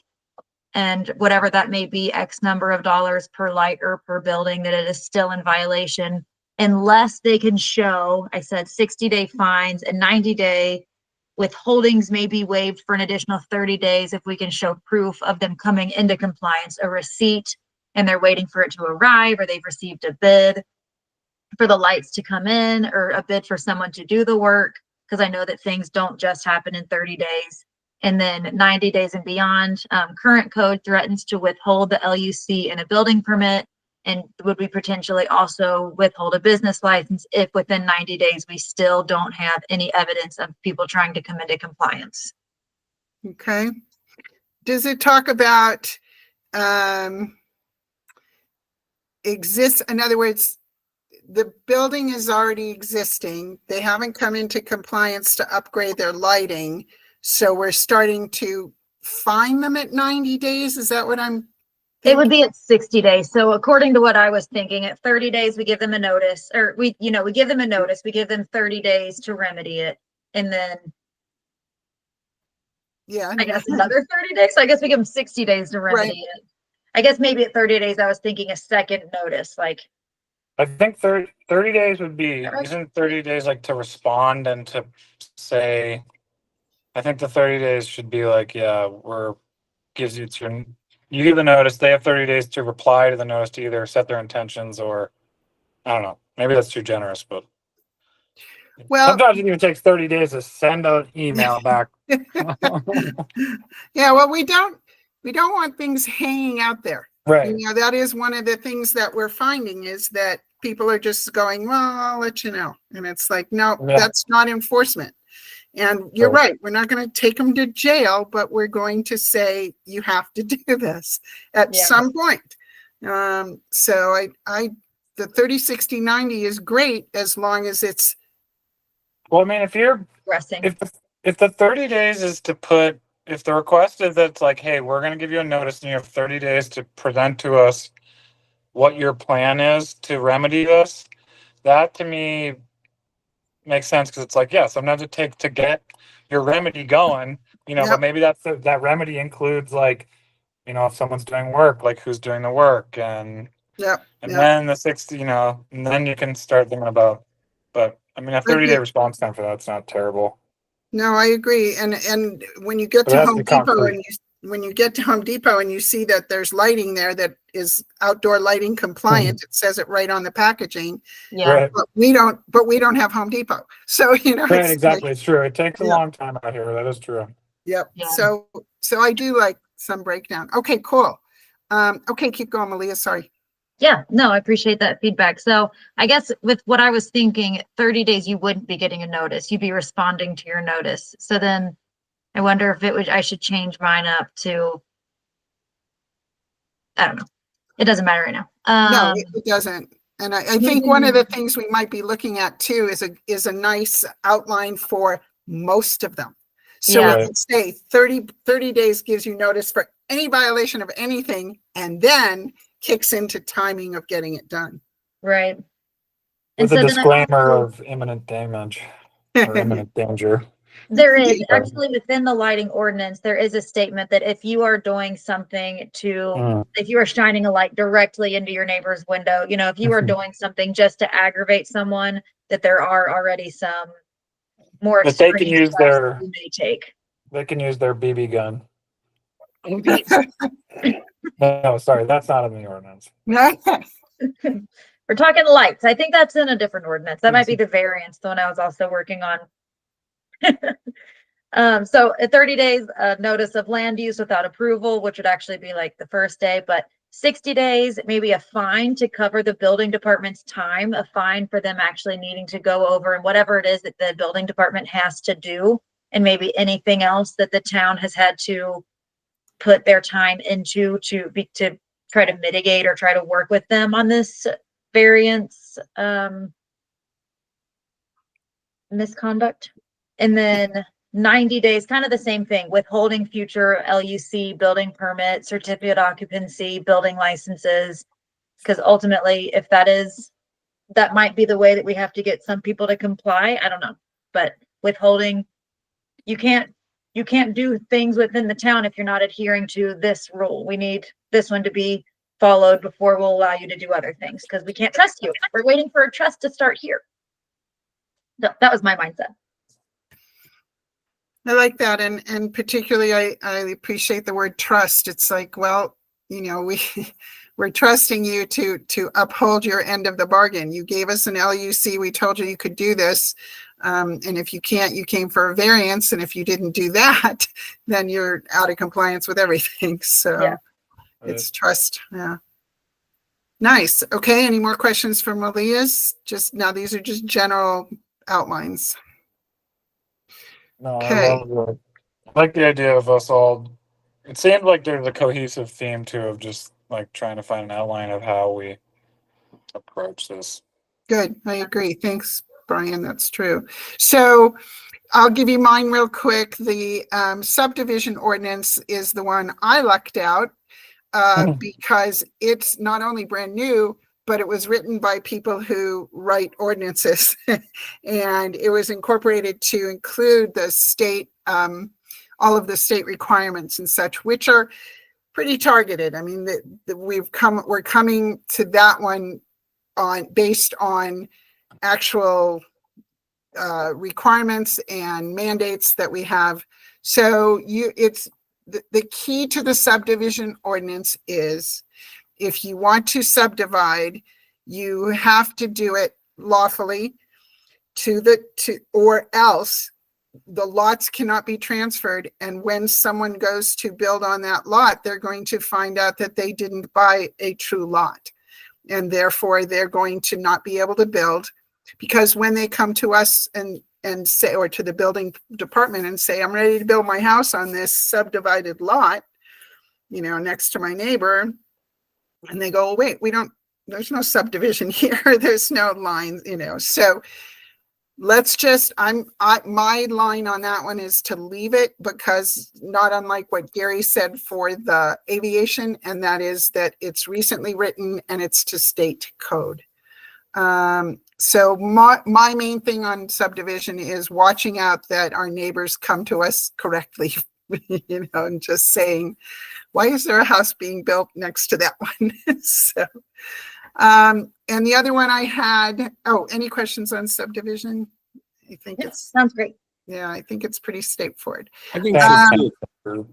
And whatever that may be, X number of dollars per light or per building, that it is still in violation unless they can show, I said 60-day fines and 90-day withholdings may be waived for an additional 30 days if we can show proof of them coming into compliance, a receipt, and they're waiting for it to arrive, or they've received a bid for the lights to come in, or a bid for someone to do the work, because I know that things don't just happen in 30 days. And then 90 days and beyond, current code threatens to withhold the LUC and a building permit, and would we potentially also withhold a business license if within 90 days we still don't have any evidence of people trying to come into compliance? Okay. Does it talk about exists? In other words, the building is already existing. They haven't come into compliance to upgrade their lighting. So we're starting to fine them at 90 days. Is that what I'm It would be at 60 days. So according to what I was thinking, at 30 days, we give them a notice, or we give them a notice, we give them 30 days to remedy it. And then Yeah. I guess another 30 days. So I guess we give them 60 days to remedy it. I guess maybe at 30 days, I was thinking a second notice, like, I think 30 days would be, Alright. isn't 30 days like to respond and to say, I think the 30 days should be like, yeah, gives you you give the notice, they have 30 days to reply to the notice to either set their intentions or, I don't know, maybe that's too generous, but Well, sometimes it even takes 30 days to send an email back. yeah, well, we don't want things hanging out there. Right. You know, that is one of the things that we're finding is that people are just going, well, I'll let you know. And it's like, no, Yeah. that's not enforcement. And you're right. We're not going to take them to jail, but we're going to say you have to do this at Yeah. some point. So the 30, 60, 90 is great as long as it's Well, I mean, if Progressing. if the 30 days is to put, if the request is that it's like, hey, we're going to give you a notice and you have 30 days to present to us what your plan is to remedy this, that to me makes sense, because it's like, yeah, sometimes it takes to get your remedy going, Yep. but maybe that remedy includes, like, if someone's doing work, like who's doing the work, and Yep. then the 60, and then you can start thinking about, but I mean, a 30-day response time for that's not terrible. No, I agree. And when you get But to it has to Home be Depot concrete. when you get to Home Depot and you see that there's lighting there that is outdoor lighting compliant, it says it right on the packaging. Yeah. Right, But we don't have Home Depot. So, right, it's exactly. like, It's true. It takes a Yeah. long time out here. That is true. yep. Yeah. So I do like some breakdown. Okay, cool. Okay, keep going, Malia. Sorry. Yeah, no, I appreciate that feedback. So I guess with what I was thinking, 30 days, you wouldn't be getting a notice. You'd be responding to your notice. So then I wonder if I should change mine up to, I don't know. It doesn't matter right now. No, it doesn't. And I think one of the things we might be looking at too is a nice outline for most of them. So Yeah. we can say 30 days gives you notice for any violation of anything, and then kicks into timing of getting it done. Right. With a then I disclaimer also- of imminent damage or imminent danger. There is Yeah. actually within the lighting ordinance, there is a statement that if you are doing something if you are shining a light directly into your neighbor's window, if you are Mhm. doing something just to aggravate someone, that there are already some more That they can extreme use steps their- that you may take. They can use their BB gun. No, sorry, that's not in the ordinance. We're talking lights. I think that's in a different ordinance. That might be the variance, the one I was also working on. So at 30 days, notice of land use without approval, which would actually be like the first day, but 60 days, maybe a fine to cover the building department's time, a fine for them actually needing to go over and whatever it is that the building department has to do, and maybe anything else that the town has had to put their time into to try to mitigate or try to work with them on this variance misconduct. And then 90 days, kind of the same thing, withholding future LUC building permit, certificate occupancy, building licenses. Because ultimately, if that might be the way that we have to get some people to comply. I don't know, but withholding, you can't do things within the town if you're not adhering to this rule. We need this one to be followed before we'll allow you to do other things, because we can't trust you. We're waiting for a trust to start here. So that was my mindset. I like that. And particularly, I appreciate the word trust. It's like, well, we're trusting you to uphold your end of the bargain. You gave us an LUC. We told you could do this. And if you can't, you came for a variance. And if you didn't do that, then you're out of compliance with everything. So Yeah. It's trust. Yeah. Nice. Okay. Any more questions for Malia's? These are just general outlines. No, Okay. I like the idea of us all. It seemed like there's a cohesive theme too, of just like trying to find an outline of how we approach this. Good. I agree. Thanks, Brian. That's true. So I'll give you mine real quick. The subdivision ordinance is the one I lucked out because it's not only brand new, but it was written by people who write ordinances and it was incorporated to include the state, all of the state requirements and such, which are pretty targeted. I mean, we're coming to that one based on actual requirements and mandates that we have. So it's the key to the subdivision ordinance is if you want to subdivide, you have to do it lawfully or else the lots cannot be transferred. And when someone goes to build on that lot, they're going to find out that they didn't buy a true lot. And therefore they're going to not be able to build, because when they come to us and say, or to the building department and say, I'm ready to build my house on this subdivided lot, next to my neighbor, and they go, oh, wait, there's no subdivision here. There's no lines, so let's just, my line on that one is to leave it, because not unlike what Gary said for the aviation, and that is that it's recently written and it's to state code. So my main thing on subdivision is watching out that our neighbors come to us correctly, and just saying, why is there a house being built next to that one? So, and the other one I had, any questions on subdivision? I think it's, Sounds great. yeah, I think it's pretty straightforward. I think Thanks. so too.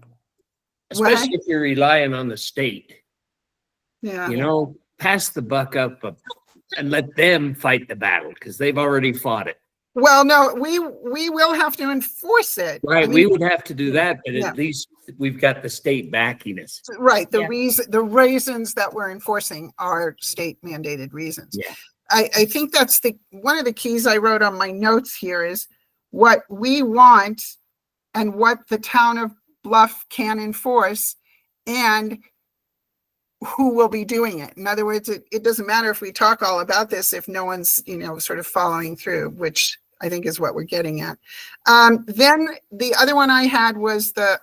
Especially if you're relying on the state, Yeah. pass the buck up and let them fight the battle, because they've already fought it. Well, no, we will have to enforce it. Right, I mean, we would have to do that, but Yeah. at least we've got the state backing us. right. The Yeah. reasons that we're enforcing are state mandated reasons. Yeah. I think that's one of the keys I wrote on my notes here is what we want and what the town of Bluff can enforce, and who will be doing it. In other words, it doesn't matter if we talk all about this if no one's, sort of following through, which I think is what we're getting at. Then the other one I had was the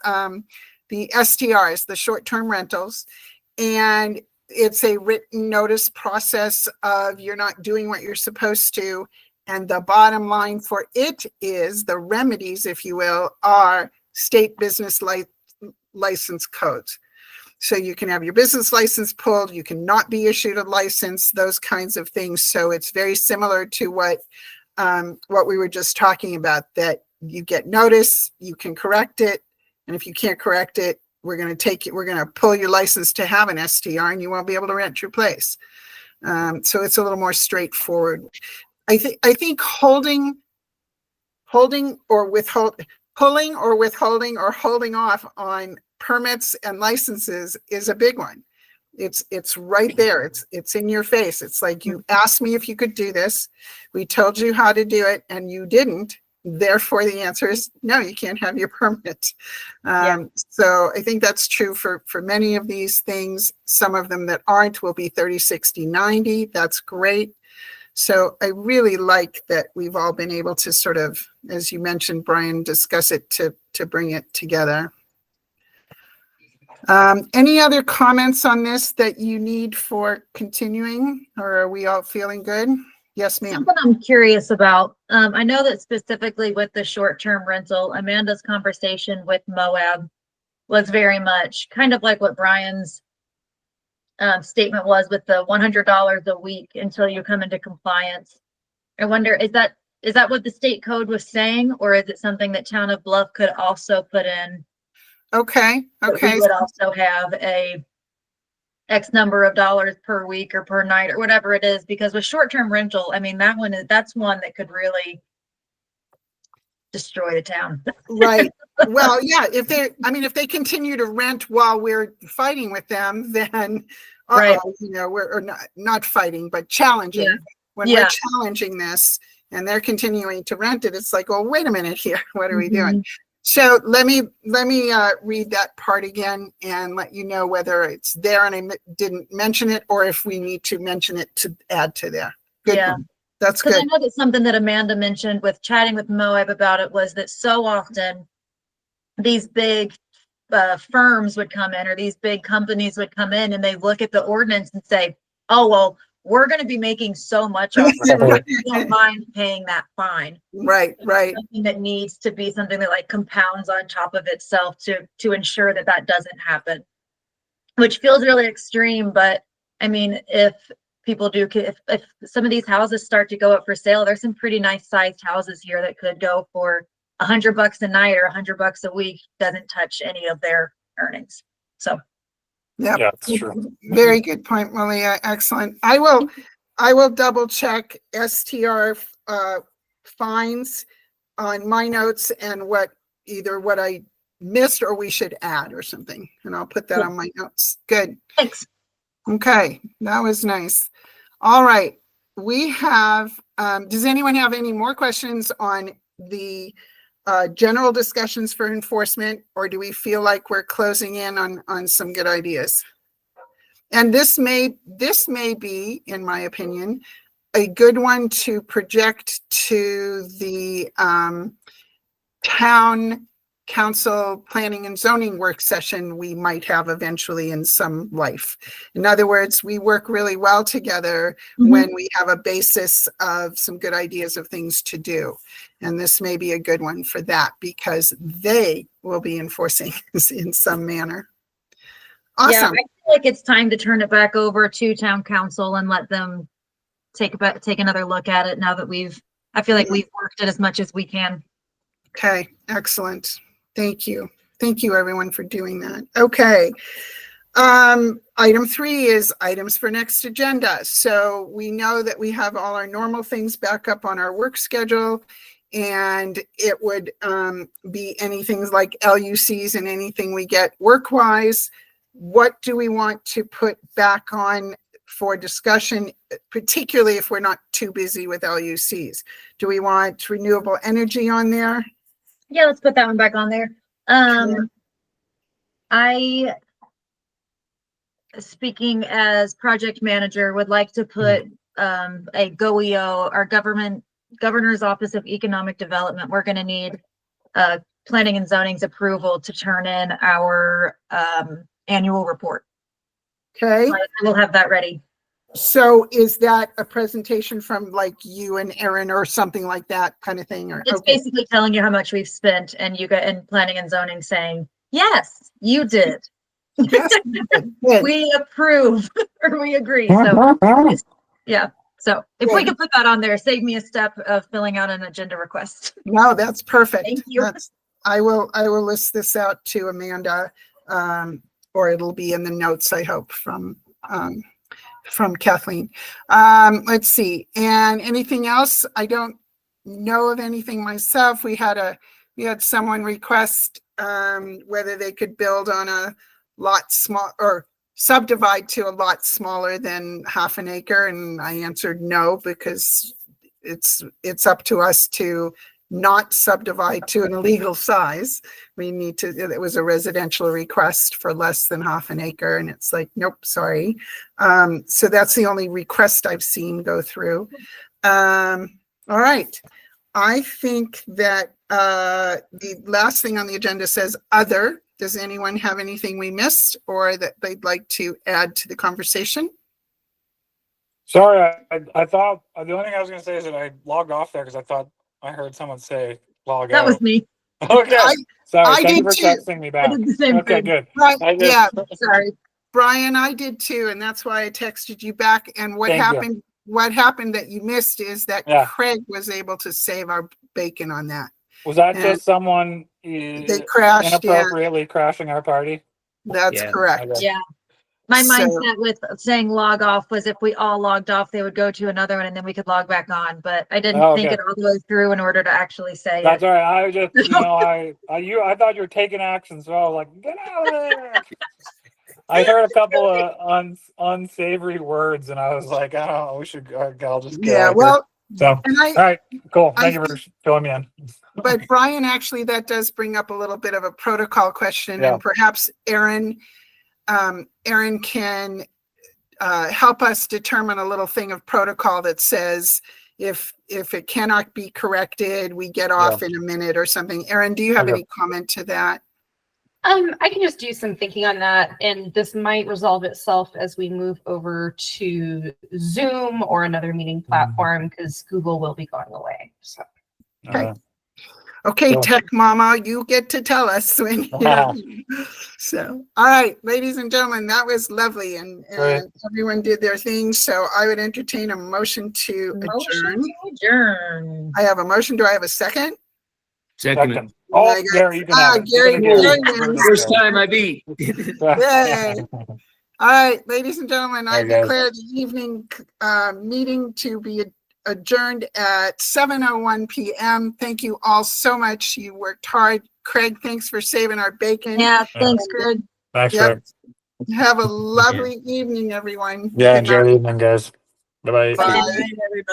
STRs, the short-term rentals. And it's a written notice process of you're not doing what you're supposed to. And the bottom line for it is the remedies, if you will, are state business license codes. So you can have your business license pulled, you cannot be issued a license, those kinds of things. So it's very similar to what we were just talking about, that you get notice, you can correct it. And if you can't correct it, we're going to pull your license to have an STR, and you won't be able to rent your place. So it's a little more straightforward. I think pulling or withholding or holding off on permits and licenses is a big one. It's right there. It's in your face. It's like, you asked me if you could do this. We told you how to do it and you didn't. Therefore, the answer is no, you can't have your permit. So I think that's true for many of these things. Some of them that aren't will be 30, 60, 90. That's great. So I really like that we've all been able to sort of, as you mentioned, Brian, discuss it to bring it together. Any other comments on this that you need for continuing, or are we all feeling good? Yes, ma'am. Something I'm curious about. I know that specifically with the short-term rental, Amanda's conversation with Moab was very much kind of like what Brian's statement was with the $100 a week until you come into compliance. I wonder, is that what the state code was saying, or is it something that Town of Bluff could also put in? Okay. We would also have a X number of dollars per week or per night or whatever it is, because with short-term rental, I mean, that's one that could really destroy the town. Right. Well, yeah, if they continue to rent while we're fighting with them, then, Right. We're not fighting, but challenging. Yeah. When we're challenging this and they're continuing to rent it, it's like, oh, wait a minute here. What are we doing? So let me read that part again and let you know whether it's there and I didn't mention it, or if we need to mention it to add to there. Good. Yeah. That's Because good. I know that something that Amanda mentioned with chatting with Moab about it was that so often these big firms would come in, or these big companies would come in, and they look at the ordinance and say, oh, well, we're going to be making so much off of it. We don't mind paying that fine. Right. Something that needs to be something that like compounds on top of itself to ensure that doesn't happen, which feels really extreme. But I mean, if people do, if some of these houses start to go up for sale, there's some pretty nice sized houses here that could go for $100 a night or $100 a week. Doesn't touch any of their earnings. So. Yep. Yeah, that's true. Very good point, Malia. Excellent. I will double check STR fines on my notes and what I missed or we should add or something. And I'll put that on my notes. Good. Thanks. Okay. That was nice. All right. We have, does anyone have any more questions on the general discussions for enforcement, or do we feel like we're closing in on some good ideas? And this may be, in my opinion, a good one to project to the town council planning and zoning work session we might have eventually in some life. In other words, we work really well together when we have a basis of some good ideas of things to do. And this may be a good one for that because they will be enforcing this in some manner. Yeah, I Awesome. feel like it's time to turn it back over to town council and let them take another look at it now that I feel like we've worked it as much as we can. Okay, excellent. Thank you. Thank you everyone for doing that. Okay. Item 3 is items for next agenda. So we know that we have all our normal things back up on our work schedule, and it would be anything like LUCs and anything we get work-wise. What do we want to put back on for discussion, particularly if we're not too busy with LUCs? Do we want renewable energy on there? Yeah, let's put that one back on there. I, speaking as project manager, would like to put a GOEO, our Governor's Office of Economic Development. We're going to need planning and zoning's approval to turn in our annual report. Okay. So we'll have that ready. So is that a presentation from like you and Erin or something like that kind of thing? Or It's basically telling you how much we've spent, and you got in planning and zoning saying, yes, you did. Yes, good. We approve or we agree. So yeah. So if we could put that on there, save me a step of filling out an agenda request. No, that's perfect. Thank you. I will list this out to Amanda, or it'll be in the notes, I hope, from Kathleen. Let's see. And anything else? I don't know of anything myself. We had someone request whether they could build on a lot small or subdivide to a lot smaller than half an acre, and I answered no, because it's up to us to not subdivide to an illegal size. We need to, it was a residential request for less than half an acre, and it's like, nope, sorry. So that's the only request I've seen go through. All right. I think that the last thing on the agenda says other. Does anyone have anything we missed or that they'd like to add to the conversation? Sorry, I thought the only thing I was going to say is that I logged off there because I thought I heard someone say log That out. was me. Okay. Sorry. I Thank you did for too. texting me I back. did the same Okay, thing. good. Right, yeah, Sorry. Brian, I did too, and that's why I texted you back. And what Thank you. happened? What happened that you missed is that Yeah. Craig was able to save our bacon on that. Was that And just someone They crashed. Yeah, inappropriately crashing our party? that's Yeah. correct. Okay. Yeah. My So- mindset with saying log off was if we all logged off, they would go to another one and then we could log back on. But I didn't Oh, think okay. it all the way through in order to actually say That's it. all right. I just, I thought you were taking action, so I was like, get out of there. I heard a couple of unsavory words, and I was like, oh, we should. I'll just get Yeah, out of well, here. So, and all right, cool. I Thank you for filling me in. but Brian, actually, that does bring up a little bit of a protocol question, Yeah. and perhaps Erin can help us determine a little thing of protocol that says if it cannot be corrected, we get off in a minute or something. Erin, do you have Okay. any comment to that? I can just do some thinking on that, and this might resolve itself as we move over to Zoom or another meeting platform, because Google will be going away. So Okay, Cool. Tech Mama, you get to tell us when So, all right, ladies and gentlemen, that was lovely, and Great. everyone did their thing. So I would entertain a motion to adjourn. Adjourn. I have a motion. Do I have a second? Second. Oh, I got- Gary, you can have it. Gary, Give it to Gary Gary. wins. First time I beat. Yay. All right, ladies and gentlemen, I Hi, guys. declare the evening meeting to be adjourned at 7:01 p.m. Thank you all so much. You worked hard. Craig, thanks for saving our bacon. Yeah, thanks, Greg. Thanks, Yep. Rick. Have a lovely evening, everyone. Yeah, Good enjoy night. the evening, guys. Bye-bye. Bye. Good night, everybody.